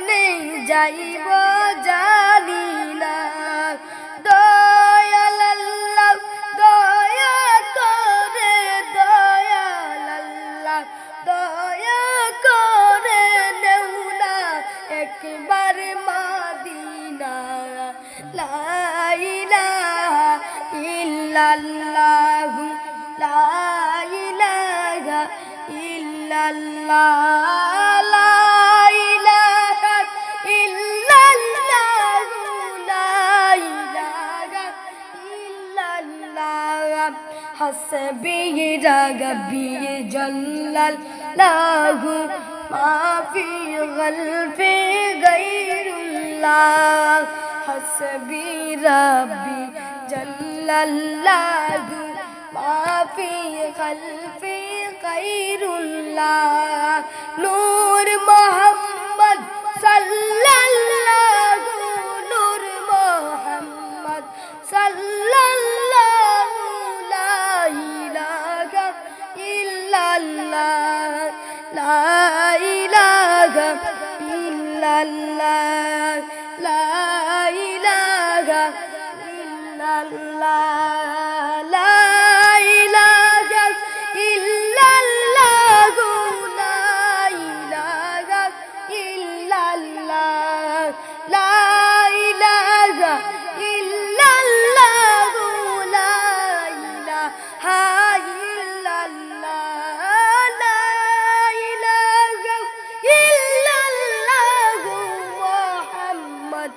কেমনে যাইব জানি না। দয়াল আল্লাহ দয়া করে, দয়াল আল্লাহ দয়া করে নেও না একবার মদিনা। লা ইলাহা ইল্লাল্লাহ, লা ইলাহা ইল্লাল্লাহ, লা ইলাহা ইল্লাল্লাহ, লা ইলাহা ইল্লাল্লাহ। হাসবি রাব্বি জাল্লাল্লাহু মা ফি কলবি গায়রুল্লাহ। হাসবি রাব্বি জাল্লাল্লাহু মা ফি কলবি গায়রুল্লাহ। নূর মুহাম্মদ সাল্লাল্লাহু, নূর মুহাম্মদ সাল্লাল্লাহু, লা ইলাহা ইল্লাল্লাহ, লা ইলাহা ইল্লাল্লাহ, লা ইলাহা ইল্লাল্লাহ, লা ইলাহা ইল্লাল্লাহ, লা ইলাহা ইল্লাল্লাহ, লা ইলাহা ইল্লাল্লাহ, লা ইলাহা ইল্লাল্লাহ, লা ইলাহা ইল্লাল্লাহ মুহাম্মদ